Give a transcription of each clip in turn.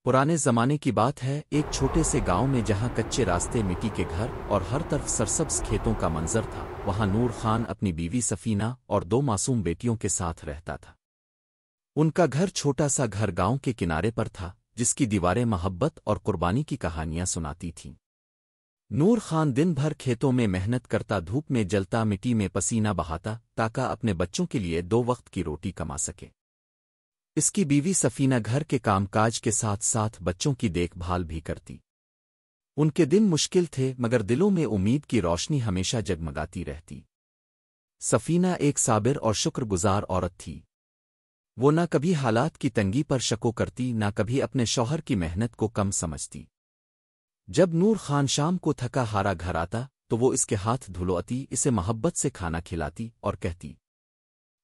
پرانے زمانے کی بات ہے، ایک چھوٹے سے گاؤں میں جہاں کچے راستے، مٹی کے گھر اور ہر طرف سرسبز کھیتوں کا منظر تھا، وہاں نور خان اپنی بیوی سفینہ اور 2 معصوم بیٹیوں کے ساتھ رہتا تھا۔ ان کا گھر چھوٹا سا گھر گاؤں کے کنارے پر تھا، جس کی دیواریں محبت اور قربانی کی کہانیاں سناتی تھیں۔ نور خان دن بھر کھیتوں میں محنت کرتا، دھوپ میں جلتا، مٹی میں پسینہ بہاتا تاکہ اپنے بچوں کے لیے 2 وقت کی روٹی کما سکے۔ اس کی بیوی سفینہ گھر کے کام کاج کے ساتھ ساتھ بچوں کی دیکھ بھال بھی کرتی۔ ان کے دن مشکل تھے، مگر دلوں میں امید کی روشنی ہمیشہ جگمگاتی رہتی۔ سفینہ ایک صابر اور شکر گزار عورت تھی۔ وہ نہ کبھی حالات کی تنگی پر شکو کرتی، نہ کبھی اپنے شوہر کی محنت کو کم سمجھتی۔ جب نور خان شام کو تھکا ہارا گھر آتا تو وہ اس کے ہاتھ دھلواتی، اسے محبت سے کھانا کھلاتی اور کہتی،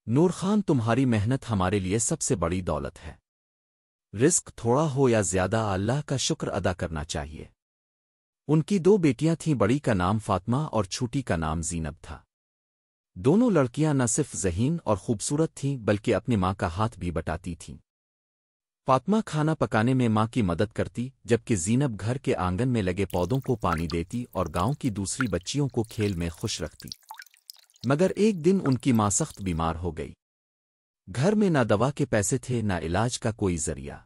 نور خان، تمہاری محنت ہمارے لیے سب سے بڑی دولت ہے۔ رزق تھوڑا ہو یا زیادہ، اللہ کا شکر ادا کرنا چاہیے۔ ان کی 2 بیٹیاں تھیں، بڑی کا نام فاطمہ اور چھوٹی کا نام زینب تھا۔ دونوں لڑکیاں نہ صرف ذہین اور خوبصورت تھیں بلکہ اپنی ماں کا ہاتھ بھی بٹاتی تھیں۔ فاطمہ کھانا پکانے میں ماں کی مدد کرتی، جبکہ زینب گھر کے آنگن میں لگے پودوں کو پانی دیتی اور گاؤں کی دوسری بچیوں کو کھیل میں خوش رکھتی۔ مگر ایک دن ان کی ماں سخت بیمار ہو گئی۔ گھر میں نہ دوا کے پیسے تھے، نہ علاج کا کوئی ذریعہ۔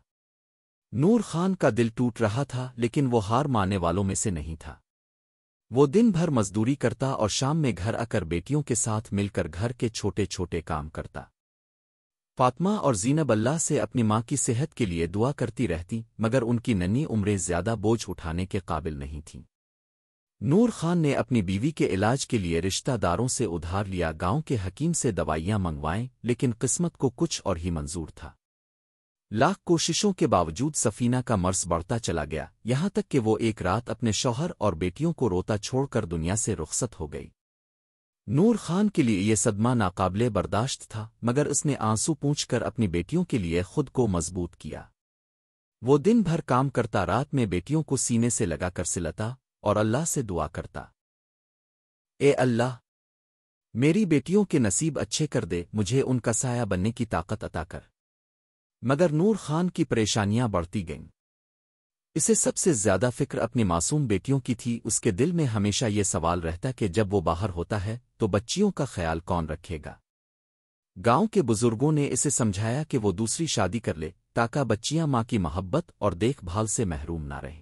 نور خان کا دل ٹوٹ رہا تھا، لیکن وہ ہار ماننے والوں میں سے نہیں تھا۔ وہ دن بھر مزدوری کرتا اور شام میں گھر آ کر بیٹیوں کے ساتھ مل کر گھر کے چھوٹے چھوٹے کام کرتا۔ فاطمہ اور زینب اللہ سے اپنی ماں کی صحت کے لیے دعا کرتی رہتی، مگر ان کی ننھی عمریں زیادہ بوجھ اٹھانے کے قابل نہیں تھیں۔ نور خان نے اپنی بیوی کے علاج کے لیے رشتہ داروں سے ادھار لیا، گاؤں کے حکیم سے دوائیاں منگوائیں، لیکن قسمت کو کچھ اور ہی منظور تھا۔ لاکھ کوششوں کے باوجود سفینہ کا مرض بڑھتا چلا گیا، یہاں تک کہ وہ ایک رات اپنے شوہر اور بیٹیوں کو روتا چھوڑ کر دنیا سے رخصت ہو گئی۔ نور خان کے لیے یہ صدمہ ناقابل برداشت تھا، مگر اس نے آنسو پونچھ کر اپنی بیٹیوں کے لیے خود کو مضبوط کیا۔ وہ دن بھر کام کرتا، رات میں بیٹیوں کو سینے سے لگا کر سلاتا اور اللہ سے دعا کرتا، اے اللہ، میری بیٹیوں کے نصیب اچھے کر دے، مجھے ان کا سایہ بننے کی طاقت عطا کر۔ مگر نور خان کی پریشانیاں بڑھتی گئیں۔ اسے سب سے زیادہ فکر اپنی معصوم بیٹیوں کی تھی۔ اس کے دل میں ہمیشہ یہ سوال رہتا کہ جب وہ باہر ہوتا ہے تو بچیوں کا خیال کون رکھے گا۔ گاؤں کے بزرگوں نے اسے سمجھایا کہ وہ دوسری شادی کر لے تاکہ بچیاں ماں کی محبت اور دیکھ بھال سے محروم نہ رہیں۔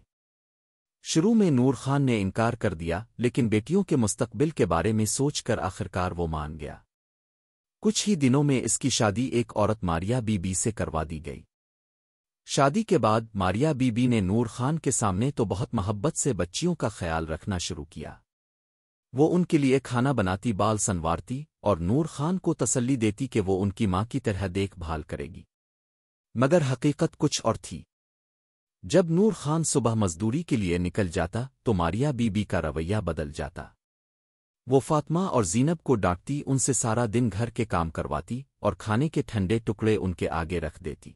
شروع میں نور خان نے انکار کر دیا، لیکن بیٹیوں کے مستقبل کے بارے میں سوچ کر آخرکار وہ مان گیا۔ کچھ ہی دنوں میں اس کی شادی ایک عورت ماریا بی بی سے کروا دی گئی۔ شادی کے بعد ماریا بی بی نے نور خان کے سامنے تو بہت محبت سے بچیوں کا خیال رکھنا شروع کیا۔ وہ ان کے لیے کھانا بناتی، بال سنوارتی اور نور خان کو تسلی دیتی کہ وہ ان کی ماں کی طرح دیکھ بھال کرے گی۔ مگر حقیقت کچھ اور تھی۔ جب نور خان صبح مزدوری کے لیے نکل جاتا تو ماریا بی بی کا رویہ بدل جاتا۔ وہ فاطمہ اور زینب کو ڈانٹتی، ان سے سارا دن گھر کے کام کرواتی اور کھانے کے ٹھنڈے ٹکڑے ان کے آگے رکھ دیتی۔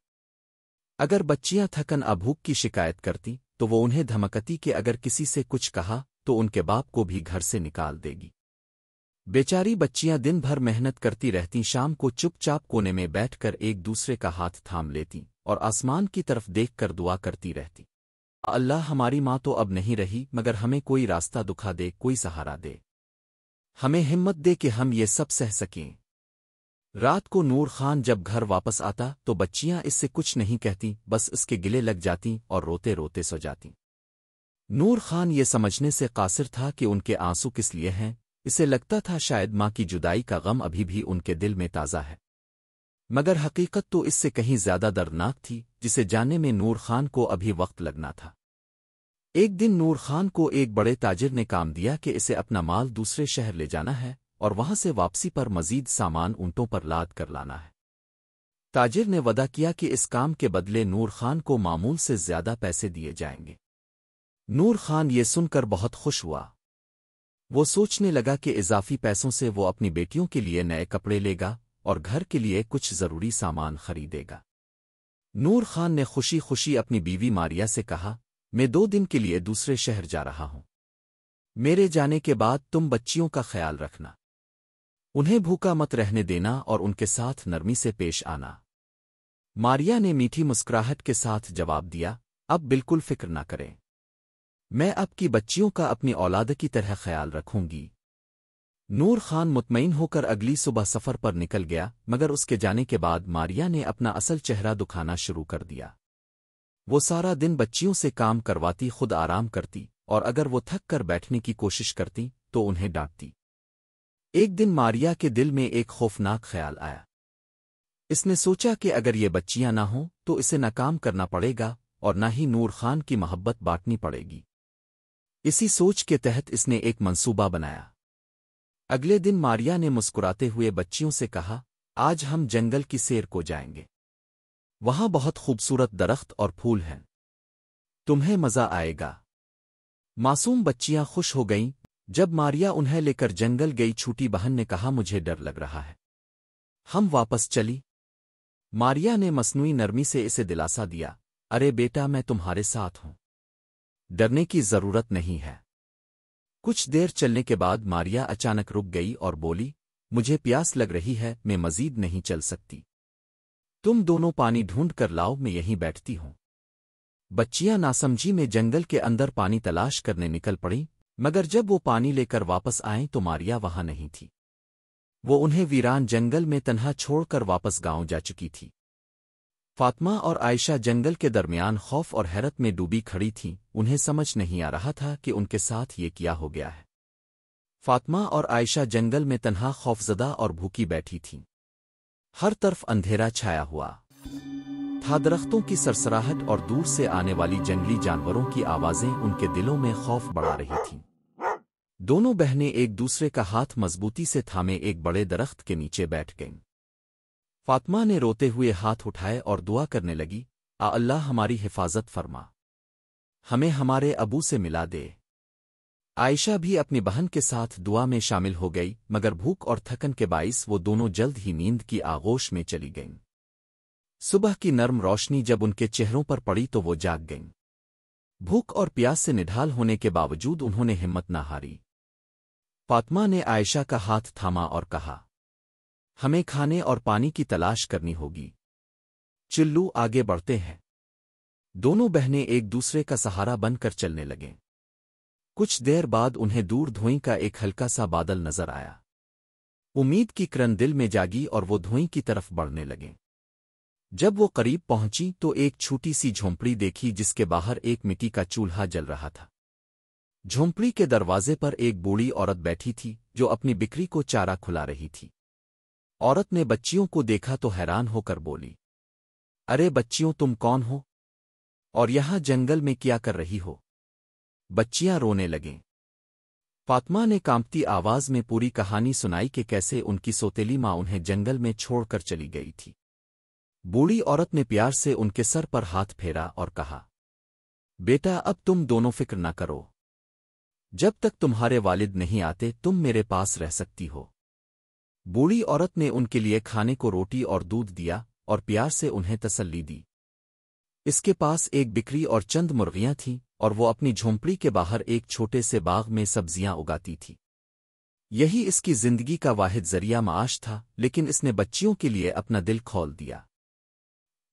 اگر بچیاں تھکن بھوک کی شکایت کرتی تو وہ انہیں دھمکتی کہ اگر کسی سے کچھ کہا تو ان کے باپ کو بھی گھر سے نکال دے گی۔ بیچاری بچیاں دن بھر محنت کرتی رہتی، شام کو چپ چاپ کونے میں بیٹھ کر ایک دوسرے کا ہاتھ تھام لیتی اور آسمان کی طرف دیکھ کر دعا کرتی رہتی، اللہ، ہماری ماں تو اب نہیں رہی، مگر ہمیں کوئی راستہ دکھا دے، کوئی سہارا دے، ہمیں ہمت دے کہ ہم یہ سب سہ سکیں۔ رات کو نور خان جب گھر واپس آتا تو بچیاں اس سے کچھ نہیں کہتی، بس اس کے گلے لگ جاتیں اور روتے روتے سو جاتیں۔ نور خان یہ سمجھنے سے قاصر تھا کہ ان کے آنسو کس لیے ہیں۔ اسے لگتا تھا شاید ماں کی جدائی کا غم ابھی بھی ان کے دل میں تازہ ہے، مگر حقیقت تو اس سے کہیں زیادہ دردناک تھی، جسے جاننے میں نور خان کو ابھی وقت لگنا تھا۔ ایک دن نور خان کو ایک بڑے تاجر نے کام دیا کہ اسے اپنا مال دوسرے شہر لے جانا ہے اور وہاں سے واپسی پر مزید سامان اونٹوں پر لاد کر لانا ہے۔ تاجر نے وعدہ کیا کہ اس کام کے بدلے نور خان کو معمول سے زیادہ پیسے دیے جائیں گے۔ نور خان یہ سن کر بہت خوش ہوا۔ وہ سوچنے لگا کہ اضافی پیسوں سے وہ اپنی بیٹیوں کے لیے نئے کپڑے لے گا اور گھر کے لیے کچھ ضروری سامان خریدے گا۔ نور خان نے خوشی خوشی اپنی بیوی ماریا سے کہا، میں 2 دن کے لیے دوسرے شہر جا رہا ہوں، میرے جانے کے بعد تم بچیوں کا خیال رکھنا، انہیں بھوکا مت رہنے دینا اور ان کے ساتھ نرمی سے پیش آنا۔ ماریا نے میٹھی مسکراہٹ کے ساتھ جواب دیا، اب بالکل فکر نہ کریں، میں اب کی بچیوں کا اپنی اولاد کی طرح خیال رکھوں گی۔ نور خان مطمئن ہو کر اگلی صبح سفر پر نکل گیا، مگر اس کے جانے کے بعد ماریا نے اپنا اصل چہرہ دکھانا شروع کر دیا۔ وہ سارا دن بچیوں سے کام کرواتی، خود آرام کرتی، اور اگر وہ تھک کر بیٹھنے کی کوشش کرتی تو انہیں ڈانٹتی۔ ایک دن ماریا کے دل میں ایک خوفناک خیال آیا۔ اس نے سوچا کہ اگر یہ بچیاں نہ ہوں تو اسے نہ کام کرنا پڑے گا اور نہ ہی نور خان کی محبت بانٹنی پڑے گی۔ اسی سوچ کے تحت اس نے ایک منصوبہ بنایا۔ اگلے دن ماریا نے مسکراتے ہوئے بچیوں سے کہا، آج ہم جنگل کی سیر کو جائیں گے۔ وہاں بہت خوبصورت درخت اور پھول ہیں، تمہیں مزہ آئے گا۔ معصوم بچیاں خوش ہو گئیں۔ جب ماریا انہیں لے کر جنگل گئی، چھوٹی بہن نے کہا، مجھے ڈر لگ رہا ہے، ہم واپس چلی۔ ماریا نے مصنوعی نرمی سے اسے دلاسا دیا، ارے بیٹا، میں تمہارے ساتھ ہوں، ڈرنے کی ضرورت نہیں ہے۔ کچھ دیر چلنے کے بعد ماریا اچانک رک گئی اور بولی، مجھے پیاس لگ رہی ہے، میں مزید نہیں چل سکتی، تم دونوں پانی ڈھونڈ کر لاؤ، میں یہیں بیٹھتی ہوں۔ بچیاں ناسمجھی میں جنگل کے اندر پانی تلاش کرنے نکل پڑیں، مگر جب وہ پانی لے کر واپس آئیں تو ماریا وہاں نہیں تھی۔ وہ انہیں ویران جنگل میں تنہا چھوڑ کر واپس گاؤں جا چکی تھی۔ فاطمہ اور عائشہ جنگل کے درمیان خوف اور حیرت میں ڈوبی کھڑی تھیں، انہیں سمجھ نہیں آ رہا تھا کہ ان کے ساتھ یہ کیا ہو گیا ہے۔ فاطمہ اور عائشہ جنگل میں تنہا، خوفزدہ اور بھوکی بیٹھی تھیں۔ ہر طرف اندھیرا چھایا ہوا تھا، درختوں کی سرسراہٹ اور دور سے آنے والی جنگلی جانوروں کی آوازیں ان کے دلوں میں خوف بڑھا رہی تھیں۔ دونوں بہنیں ایک دوسرے کا ہاتھ مضبوطی سے تھامے ایک بڑے درخت کے نیچے بیٹھ گئیں۔ فاطمہ نے روتے ہوئے ہاتھ اٹھائے اور دعا کرنے لگی، اللہ ہماری حفاظت فرما، ہمیں ہمارے ابو سے ملا دے۔ عائشہ بھی اپنی بہن کے ساتھ دعا میں شامل ہو گئی، مگر بھوک اور تھکن کے باعث وہ دونوں جلد ہی نیند کی آغوش میں چلی گئیں۔ صبح کی نرم روشنی جب ان کے چہروں پر پڑی تو وہ جاگ گئیں۔ بھوک اور پیاس سے نڈھال ہونے کے باوجود انہوں نے ہمت نہ ہاری۔ فاطمہ نے عائشہ کا ہاتھ تھاما اور کہا، ہمیں کھانے اور پانی کی تلاش کرنی ہوگی، چلو آگے بڑھتے ہیں۔ دونوں بہنیں ایک دوسرے کا سہارا بن کر چلنے لگیں۔ کچھ دیر بعد انہیں دور دھوئیں کا ایک ہلکا سا بادل نظر آیا۔ امید کی کرن دل میں جاگی اور وہ دھوئیں کی طرف بڑھنے لگیں۔ جب وہ قریب پہنچی تو ایک چھوٹی سی جھونپڑی دیکھی جس کے باہر ایک مٹی کا چولہا جل رہا تھا۔ جھونپڑی کے دروازے پر ایک بوڑھی عورت بیٹھی تھی جو اپنی بکری کو چارہ کھلا رہی تھی۔ عورت نے بچیوں کو دیکھا تو حیران ہو کر بولی، ارے بچیوں، تم کون ہو اور یہاں جنگل میں کیا کر رہی ہو؟ بچیاں رونے لگیں۔ فاطمہ نے کانپتی آواز میں پوری کہانی سنائی کہ کیسے ان کی سوتیلی ماں انہیں جنگل میں چھوڑ کر چلی گئی تھی۔ بوڑھی عورت نے پیار سے ان کے سر پر ہاتھ پھیرا اور کہا، بیٹا، اب تم دونوں فکر نہ کرو، جب تک تمہارے والد نہیں آتے تم میرے پاس رہ سکتی ہو۔ بوڑھی عورت نے ان کے لیے کھانے کو روٹی اور دودھ دیا اور پیار سے انہیں تسلی دی۔ اس کے پاس ایک بکری اور چند مرغیاں تھیں اور وہ اپنی جھونپڑی کے باہر ایک چھوٹے سے باغ میں سبزیاں اگاتی تھی۔ یہی اس کی زندگی کا واحد ذریعہ معاش تھا، لیکن اس نے بچیوں کے لیے اپنا دل کھول دیا۔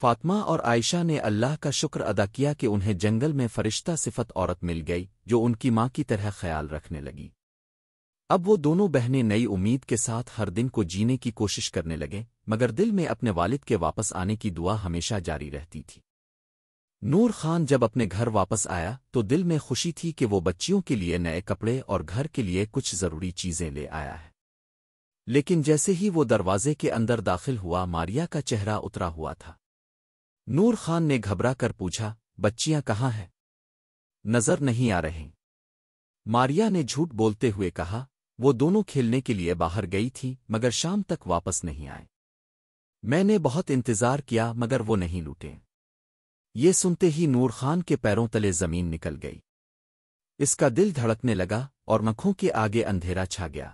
فاطمہ اور عائشہ نے اللہ کا شکر ادا کیا کہ انہیں جنگل میں فرشتہ صفت عورت مل گئی جو ان کی ماں کی طرح خیال رکھنے لگی۔ اب وہ دونوں بہنیں نئی امید کے ساتھ ہر دن کو جینے کی کوشش کرنے لگیں، مگر دل میں اپنے والد کے واپس آنے کی دعا ہمیشہ جاری رہتی تھی۔ نور خان جب اپنے گھر واپس آیا تو دل میں خوشی تھی کہ وہ بچیوں کے لیے نئے کپڑے اور گھر کے لیے کچھ ضروری چیزیں لے آیا ہے۔ لیکن جیسے ہی وہ دروازے کے اندر داخل ہوا، ماریا کا چہرہ اترا ہوا تھا۔ نور خان نے گھبرا کر پوچھا، بچیاں کہاں ہیں؟ نظر نہیں آ رہیں۔ ماریا نے جھوٹ بولتے ہوئے کہا، وہ دونوں کھیلنے کے لیے باہر گئی تھی مگر شام تک واپس نہیں آئے۔ میں نے بہت انتظار کیا مگر وہ نہیں لوٹے۔ یہ سنتے ہی نور خان کے پیروں تلے زمین نکل گئی۔ اس کا دل دھڑکنے لگا اور آنکھوں کے آگے اندھیرا چھا گیا۔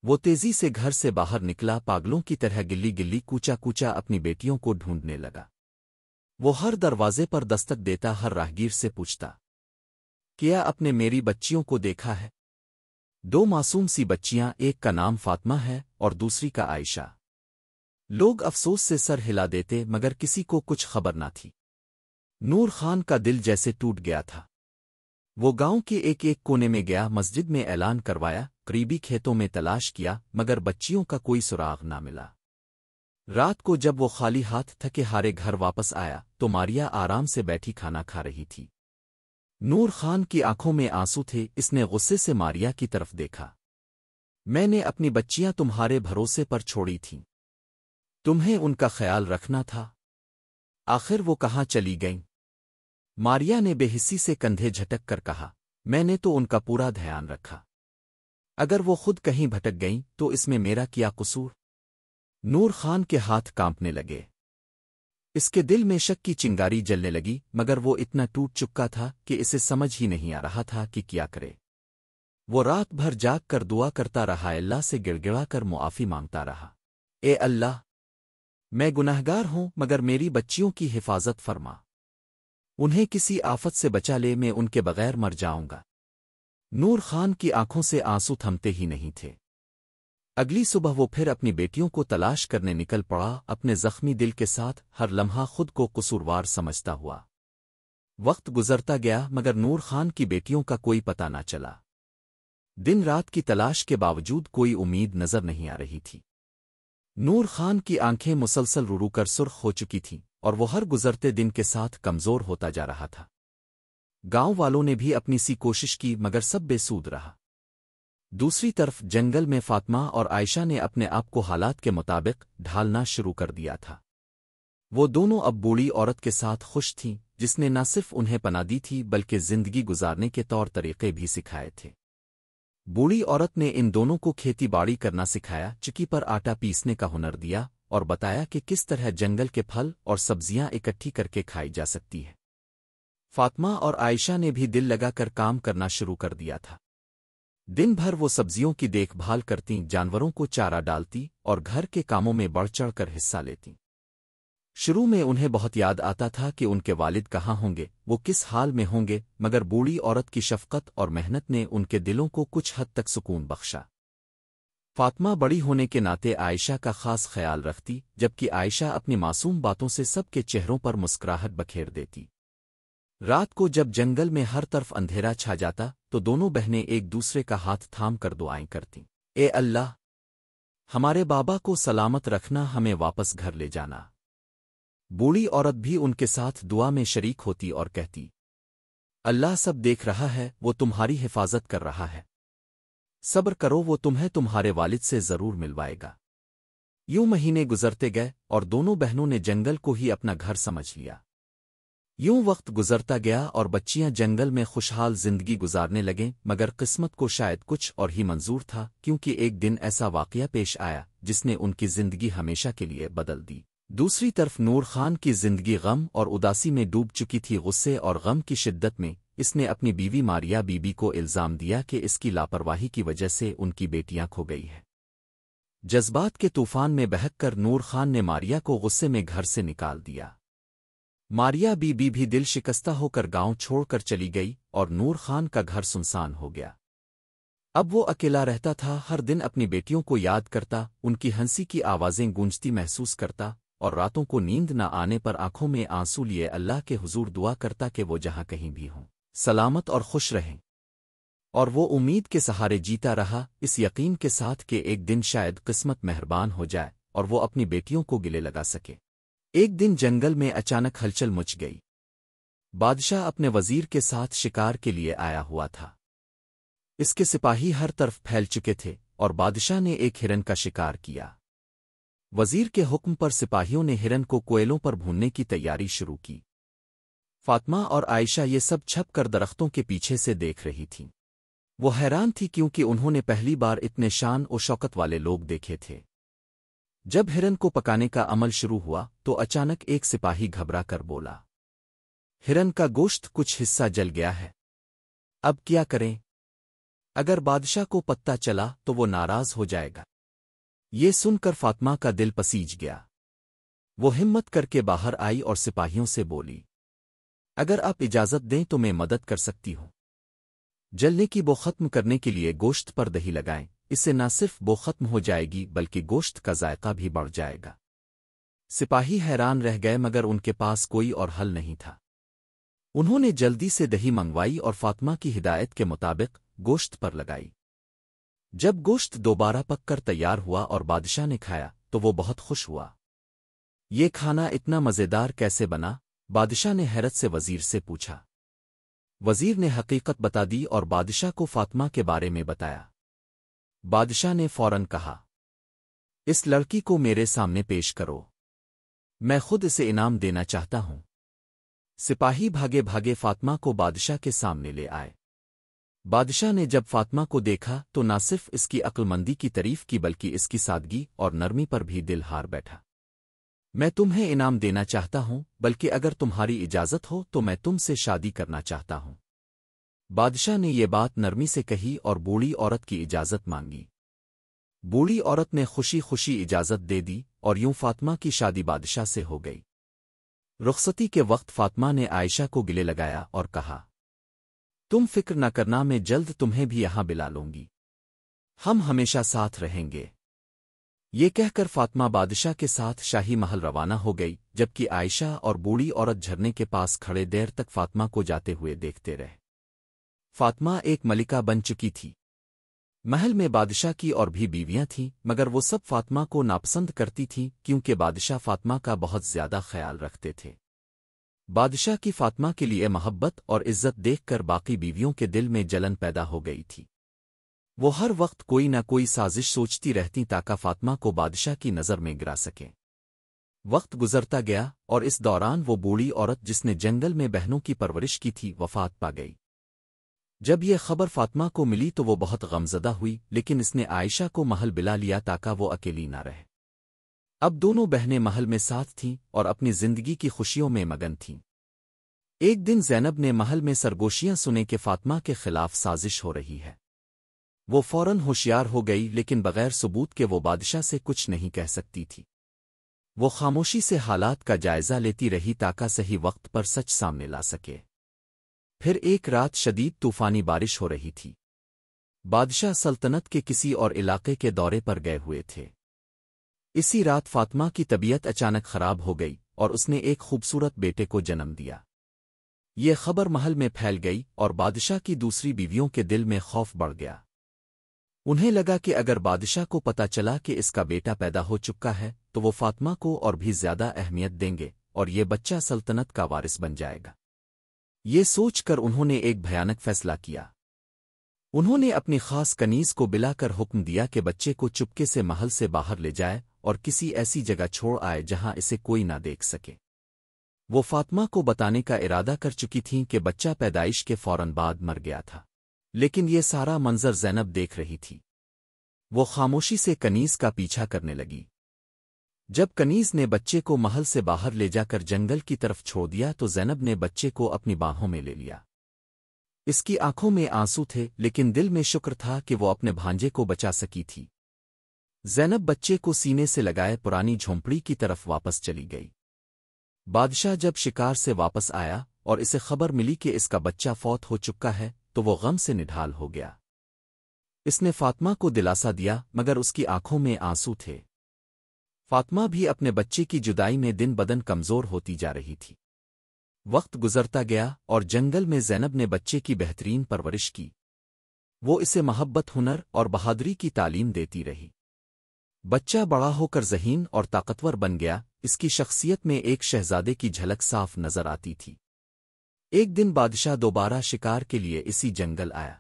وہ تیزی سے گھر سے باہر نکلا، پاگلوں کی طرح گلی گلی کوچا کوچا اپنی بیٹیوں کو ڈھونڈنے لگا۔ وہ ہر دروازے پر دستک دیتا، ہر راہگیر سے پوچھتا، کیا آپ نے میری بچیوں کو دیکھا ہے؟ دو معصوم سی بچیاں، ایک کا نام فاطمہ ہے اور دوسری کا عائشہ۔ لوگ افسوس سے سر ہلا دیتے مگر کسی کو کچھ خبر نہ تھی۔ نور خان کا دل جیسے ٹوٹ گیا تھا۔ وہ گاؤں کے ایک ایک کونے میں گیا، مسجد میں اعلان کروایا، قریبی کھیتوں میں تلاش کیا، مگر بچیوں کا کوئی سراغ نہ ملا۔ رات کو جب وہ خالی ہاتھ تھکے ہارے گھر واپس آیا تو ماریا آرام سے بیٹھی کھانا کھا رہی تھی۔ نور خان کی آنکھوں میں آنسو تھے، اس نے غصے سے ماریا کی طرف دیکھا۔ میں نے اپنی بچیاں تمہارے بھروسے پر چھوڑی تھیں، تمہیں ان کا خیال رکھنا تھا، آخر وہ کہاں چلی گئیں؟ ماریا نے بے حسی سے کندھے جھٹک کر کہا، میں نے تو ان کا پورا دھیان رکھا، اگر وہ خود کہیں بھٹک گئیں تو اس میں میرا کیا قصور؟ نور خان کے ہاتھ کانپنے لگے، اس کے دل میں شک کی چنگاری جلنے لگی، مگر وہ اتنا ٹوٹ چکا تھا کہ اسے سمجھ ہی نہیں آ رہا تھا کہ کیا کرے۔ وہ رات بھر جاگ کر دعا کرتا رہا، اللہ سے گڑ گڑا کر معافی مانگتا رہا، اے اللہ، میں گناہگار ہوں، مگر میری بچیوں کی حفاظت فرما، انہیں کسی آفت سے بچا لے، میں ان کے بغیر مر جاؤں گا۔ نور خان کی آنکھوں سے آنسو تھمتے ہی نہیں تھے۔ اگلی صبح وہ پھر اپنی بیٹیوں کو تلاش کرنے نکل پڑا، اپنے زخمی دل کے ساتھ ہر لمحہ خود کو قصوروار سمجھتا ہوا۔ وقت گزرتا گیا مگر نور خان کی بیٹیوں کا کوئی پتہ نہ چلا۔ دن رات کی تلاش کے باوجود کوئی امید نظر نہیں آ رہی تھی۔ نور خان کی آنکھیں مسلسل رو رو کر سرخ ہو چکی تھیں اور وہ ہر گزرتے دن کے ساتھ کمزور ہوتا جا رہا تھا۔ گاؤں والوں نے بھی اپنی سی کوشش کی مگر سب بے سود رہا۔ دوسری طرف جنگل میں فاطمہ اور عائشہ نے اپنے آپ کو حالات کے مطابق ڈھالنا شروع کر دیا تھا۔ وہ دونوں اب بوڑھی عورت کے ساتھ خوش تھیں، جس نے نہ صرف انہیں پناہ دی تھی بلکہ زندگی گزارنے کے طور طریقے بھی سکھائے تھے۔ بوڑھی عورت نے ان دونوں کو کھیتی باڑی کرنا سکھایا، چکی پر آٹا پیسنے کا ہنر دیا اور بتایا کہ کس طرح جنگل کے پھل اور سبزیاں اکٹھی کر کے کھائی جا سکتی ہے۔ فاطمہ اور عائشہ نے بھی دل لگا کر کام کرنا شروع کر دیا تھا۔ دن بھر وہ سبزیوں کی دیکھ بھال کرتی، جانوروں کو چارہ ڈالتی اور گھر کے کاموں میں بڑھ چڑھ کر حصہ لیتی۔ شروع میں انہیں بہت یاد آتا تھا کہ ان کے والد کہاں ہوں گے، وہ کس حال میں ہوں گے، مگر بوڑھی عورت کی شفقت اور محنت نے ان کے دلوں کو کچھ حد تک سکون بخشا۔ فاطمہ بڑی ہونے کے ناطے عائشہ کا خاص خیال رکھتی، جبکہ عائشہ اپنی معصوم باتوں سے سب کے چہروں پر مسکراہٹ بکھیر دیتی۔ رات کو جب جنگل میں ہر طرف اندھیرا چھا جاتا تو دونوں بہنیں ایک دوسرے کا ہاتھ تھام کر دعائیں کرتیں، اے اللہ، ہمارے بابا کو سلامت رکھنا، ہمیں واپس گھر لے جانا۔ بوڑھی عورت بھی ان کے ساتھ دعا میں شریک ہوتی اور کہتی، اللہ سب دیکھ رہا ہے، وہ تمہاری حفاظت کر رہا ہے، صبر کرو، وہ تمہیں تمہارے والد سے ضرور ملوائے گا۔ یوں مہینے گزرتے گئے اور دونوں بہنوں نے جنگل کو ہی اپنا گھر سمجھ لیا۔ یوں وقت گزرتا گیا اور بچیاں جنگل میں خوشحال زندگی گزارنے لگیں، مگر قسمت کو شاید کچھ اور ہی منظور تھا، کیونکہ ایک دن ایسا واقعہ پیش آیا جس نے ان کی زندگی ہمیشہ کے لیے بدل دی۔ دوسری طرف نور خان کی زندگی غم اور اداسی میں ڈوب چکی تھی۔ غصے اور غم کی شدت میں اس نے اپنی بیوی ماریا بی بی کو الزام دیا کہ اس کی لاپرواہی کی وجہ سے ان کی بیٹیاں کھو گئی ہیں۔ جذبات کے طوفان میں بہک کر نور خان نے ماریا کو غصے میں گھر سے نکال دیا۔ ماریا بی بی بھی دل شکستہ ہو کر گاؤں چھوڑ کر چلی گئی اور نور خان کا گھر سنسان ہو گیا۔ اب وہ اکیلا رہتا تھا، ہر دن اپنی بیٹیوں کو یاد کرتا، ان کی ہنسی کی آوازیں گونجتی محسوس کرتا اور راتوں کو نیند نہ آنے پر آنکھوں میں آنسو لیے اللہ کے حضور دعا کرتا کہ وہ جہاں کہیں بھی ہوں، سلامت اور خوش رہیں۔ اور وہ امید کے سہارے جیتا رہا، اس یقین کے ساتھ کہ ایک دن شاید قسمت مہربان ہو جائے اور وہ اپنی بیٹیوں کو گلے لگا سکے۔ ایک دن جنگل میں اچانک ہلچل مچ گئی۔ بادشاہ اپنے وزیر کے ساتھ شکار کے لیے آیا ہوا تھا۔ اس کے سپاہی ہر طرف پھیل چکے تھے اور بادشاہ نے ایک ہرن کا شکار کیا۔ وزیر کے حکم پر سپاہیوں نے ہرن کو کوئلوں پر بھوننے کی تیاری شروع کی۔ فاطمہ اور عائشہ یہ سب چھپ کر درختوں کے پیچھے سے دیکھ رہی تھیں۔ وہ حیران تھی کیونکہ انہوں نے پہلی بار اتنے شان و شوکت والے لوگ دیکھے تھے۔ جب ہرن کو پکانے کا عمل شروع ہوا تو اچانک ایک سپاہی گھبرا کر بولا، ہرن کا گوشت کچھ حصہ جل گیا ہے، اب کیا کریں؟ اگر بادشاہ کو پتہ چلا تو وہ ناراض ہو جائے گا۔ یہ سن کر فاطمہ کا دل پسیج گیا۔ وہ ہمت کر کے باہر آئی اور سپاہیوں سے بولی، اگر آپ اجازت دیں تو میں مدد کر سکتی ہوں۔ جلنے کی بو ختم کرنے کے لیے گوشت پر دہی لگائیں، اس سے نہ صرف بو ختم ہو جائے گی بلکہ گوشت کا ذائقہ بھی بڑھ جائے گا۔ سپاہی حیران رہ گئے مگر ان کے پاس کوئی اور حل نہیں تھا۔ انہوں نے جلدی سے دہی منگوائی اور فاطمہ کی ہدایت کے مطابق گوشت پر لگائی۔ جب گوشت دوبارہ پک کر تیار ہوا اور بادشاہ نے کھایا تو وہ بہت خوش ہوا۔ یہ کھانا اتنا مزیدار کیسے بنا؟ بادشاہ نے حیرت سے وزیر سے پوچھا۔ وزیر نے حقیقت بتا دی اور بادشاہ کو فاطمہ کے بارے میں بتایا۔ بادشاہ نے فوراً کہا، اس لڑکی کو میرے سامنے پیش کرو، میں خود اسے انعام دینا چاہتا ہوں۔ سپاہی بھاگے بھاگے فاطمہ کو بادشاہ کے سامنے لے آئے۔ بادشاہ نے جب فاطمہ کو دیکھا تو نہ صرف اس کی عقل مندی کی تعریف کی بلکہ اس کی سادگی اور نرمی پر بھی دل ہار بیٹھا۔ میں تمہیں انعام دینا چاہتا ہوں، بلکہ اگر تمہاری اجازت ہو تو میں تم سے شادی کرنا چاہتا ہوں۔ بادشاہ نے یہ بات نرمی سے کہی اور بوڑھی عورت کی اجازت مانگی۔ بوڑھی عورت نے خوشی خوشی اجازت دے دی اور یوں فاطمہ کی شادی بادشاہ سے ہو گئی۔ رخصتی کے وقت فاطمہ نے عائشہ کو گلے لگایا اور کہا، تم فکر نہ کرنا، میں جلد تمہیں بھی یہاں بلا لوں گی، ہم ہمیشہ ساتھ رہیں گے۔ یہ کہہ کر فاطمہ بادشاہ کے ساتھ شاہی محل روانہ ہو گئی، جبکہ عائشہ اور بوڑھی عورت جھرنے کے پاس کھڑے دیر تک فاطمہ کو جاتے ہوئے دیکھتے رہے۔ فاطمہ ایک ملکہ بن چکی تھی۔ محل میں بادشاہ کی اور بھی بیویاں تھیں، مگر وہ سب فاطمہ کو ناپسند کرتی تھیں کیونکہ بادشاہ فاطمہ کا بہت زیادہ خیال رکھتے تھے۔ بادشاہ کی فاطمہ کے لیے محبت اور عزت دیکھ کر باقی بیویوں کے دل میں جلن پیدا ہو گئی تھی۔ وہ ہر وقت کوئی نہ کوئی سازش سوچتی رہتی تاکہ فاطمہ کو بادشاہ کی نظر میں گرا سکیں۔ وقت گزرتا گیا اور اس دوران وہ بوڑھی عورت جس نے جنگل میں بہنوں کی پرورش کی تھی وفات پا گئی۔ جب یہ خبر فاطمہ کو ملی تو وہ بہت غمزدہ ہوئی، لیکن اس نے عائشہ کو محل بلا لیا تاکہ وہ اکیلی نہ رہے۔ اب دونوں بہنیں محل میں ساتھ تھیں اور اپنی زندگی کی خوشیوں میں مگن تھیں۔ ایک دن زینب نے محل میں سرگوشیاں سنے کہ فاطمہ کے خلاف سازش ہو رہی ہے۔ وہ فوراً ہوشیار ہو گئی، لیکن بغیر ثبوت کے وہ بادشاہ سے کچھ نہیں کہہ سکتی تھی۔ وہ خاموشی سے حالات کا جائزہ لیتی رہی تاکہ صحیح وقت پر سچ سامنے لا سکے۔ پھر ایک رات شدید طوفانی بارش ہو رہی تھی۔ بادشاہ سلطنت کے کسی اور علاقے کے دورے پر گئے ہوئے تھے۔ اسی رات فاطمہ کی طبیعت اچانک خراب ہو گئی اور اس نے ایک خوبصورت بیٹے کو جنم دیا۔ یہ خبر محل میں پھیل گئی اور بادشاہ کی دوسری بیویوں کے دل میں خوف بڑھ گیا۔ انہیں لگا کہ اگر بادشاہ کو پتہ چلا کہ اس کا بیٹا پیدا ہو چکا ہے تو وہ فاطمہ کو اور بھی زیادہ اہمیت دیں گے اور یہ بچہ سلطنت کا وارث بن جائے گا۔ یہ سوچ کر انہوں نے ایک بھیانک فیصلہ کیا۔ انہوں نے اپنی خاص کنیز کو بلا کر حکم دیا کہ بچے کو چپکے سے محل سے باہر لے جائے اور کسی ایسی جگہ چھوڑ آئے جہاں اسے کوئی نہ دیکھ سکے۔ وہ فاطمہ کو بتانے کا ارادہ کر چکی تھیں کہ بچہ پیدائش کے فوراً بعد مر گیا تھا، لیکن یہ سارا منظر زینب دیکھ رہی تھی۔ وہ خاموشی سے کنیز کا پیچھا کرنے لگی۔ جب کنیز نے بچے کو محل سے باہر لے جا کر جنگل کی طرف چھوڑ دیا تو زینب نے بچے کو اپنی باہوں میں لے لیا۔ اس کی آنکھوں میں آنسو تھے، لیکن دل میں شکر تھا کہ وہ اپنے بھانجے کو بچا سکی تھی۔ زینب بچے کو سینے سے لگائے پرانی جھونپڑی کی طرف واپس چلی گئی۔ بادشاہ جب شکار سے واپس آیا اور اسے خبر ملی کہ اس کا بچہ فوت ہو چکا ہے تو وہ غم سے نڈھال ہو گیا۔ اس نے فاطمہ کو دلاسا دیا مگر اس کی آنکھوں میں آنسو تھے۔ فاطمہ بھی اپنے بچے کی جدائی میں دن بدن کمزور ہوتی جا رہی تھی۔ وقت گزرتا گیا اور جنگل میں زینب نے بچے کی بہترین پرورش کی۔ وہ اسے محبت، ہنر اور بہادری کی تعلیم دیتی رہی۔ بچہ بڑا ہو کر ذہین اور طاقتور بن گیا۔ اس کی شخصیت میں ایک شہزادے کی جھلک صاف نظر آتی تھی۔ ایک دن بادشاہ دوبارہ شکار کے لیے اسی جنگل آیا۔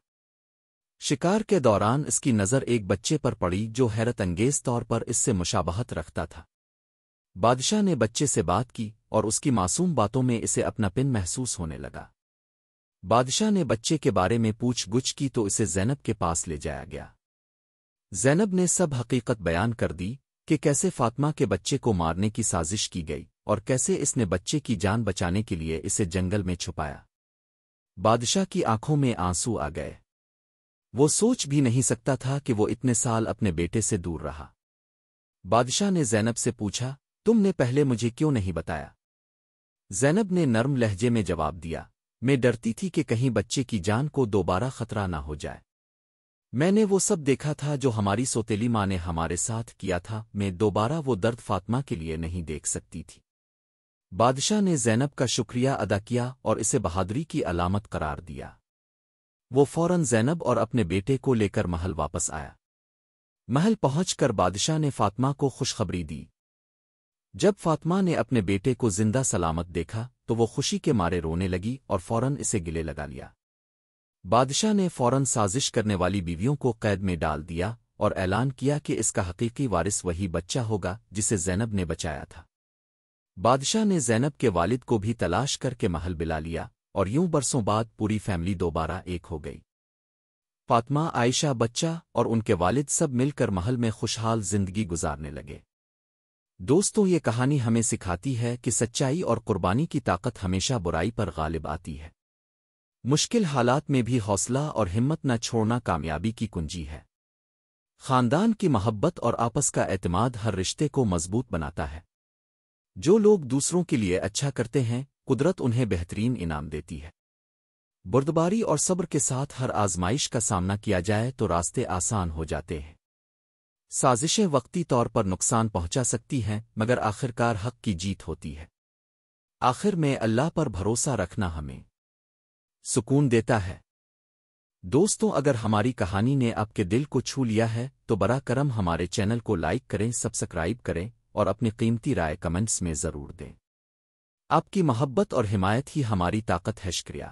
شکار کے دوران اس کی نظر ایک بچے پر پڑی جو حیرت انگیز طور پر اس سے مشابہت رکھتا تھا۔ بادشاہ نے بچے سے بات کی اور اس کی معصوم باتوں میں اسے اپنا پن محسوس ہونے لگا۔ بادشاہ نے بچے کے بارے میں پوچھ گچھ کی تو اسے زینب کے پاس لے جایا گیا۔ زینب نے سب حقیقت بیان کر دی کہ کیسے فاطمہ کے بچے کو مارنے کی سازش کی گئی اور کیسے اس نے بچے کی جان بچانے کے لیے اسے جنگل میں چھپایا۔ بادشاہ کی آنکھوں میں آنسو آ گئے۔ وہ سوچ بھی نہیں سکتا تھا کہ وہ اتنے سال اپنے بیٹے سے دور رہا۔ بادشاہ نے زینب سے پوچھا، تم نے پہلے مجھے کیوں نہیں بتایا؟ زینب نے نرم لہجے میں جواب دیا، میں ڈرتی تھی کہ کہیں بچے کی جان کو دوبارہ خطرہ نہ ہو جائے۔ میں نے وہ سب دیکھا تھا جو ہماری سوتیلی ماں نے ہمارے ساتھ کیا تھا، میں دوبارہ وہ درد فاطمہ کے لیے نہیں دیکھ سکتی تھی۔ بادشاہ نے زینب کا شکریہ ادا کیا اور اسے بہادری کی علامت قرار دیا۔ وہ فوراً زینب اور اپنے بیٹے کو لے کر محل واپس آیا۔ محل پہنچ کر بادشاہ نے فاطمہ کو خوشخبری دی۔ جب فاطمہ نے اپنے بیٹے کو زندہ سلامت دیکھا تو وہ خوشی کے مارے رونے لگی اور فوراً اسے گلے لگا لیا۔ بادشاہ نے فوراً سازش کرنے والی بیویوں کو قید میں ڈال دیا اور اعلان کیا کہ اس کا حقیقی وارث وہی بچہ ہوگا جسے زینب نے بچایا تھا۔ بادشاہ نے زینب کے والد کو بھی تلاش کر کے محل بلا لیا اور یوں برسوں بعد پوری فیملی دوبارہ ایک ہو گئی۔ فاطمہ، عائشہ، بچہ اور ان کے والد سب مل کر محل میں خوشحال زندگی گزارنے لگے۔ دوستوں، یہ کہانی ہمیں سکھاتی ہے کہ سچائی اور قربانی کی طاقت ہمیشہ برائی پر غالب آتی ہے۔ مشکل حالات میں بھی حوصلہ اور ہمت نہ چھوڑنا کامیابی کی کنجی ہے۔ خاندان کی محبت اور آپس کا اعتماد ہر رشتے کو مضبوط بناتا ہے۔ جو لوگ دوسروں کے لیے اچھا کرتے ہیں، قدرت انہیں بہترین انعام دیتی ہے۔ بردباری اور صبر کے ساتھ ہر آزمائش کا سامنا کیا جائے تو راستے آسان ہو جاتے ہیں۔ سازشیں وقتی طور پر نقصان پہنچا سکتی ہیں، مگر آخرکار حق کی جیت ہوتی ہے۔ آخر میں اللہ پر بھروسہ رکھنا ہمیں سکون دیتا ہے۔ دوستوں، اگر ہماری کہانی نے آپ کے دل کو چھو لیا ہے تو براہ کرم ہمارے چینل کو لائک کریں، سبسکرائب کریں اور اپنی قیمتی رائے کمنٹس میں ضرور دیں۔ آپ کی محبت اور حمایت ہی ہماری طاقت ہے۔ شکریہ۔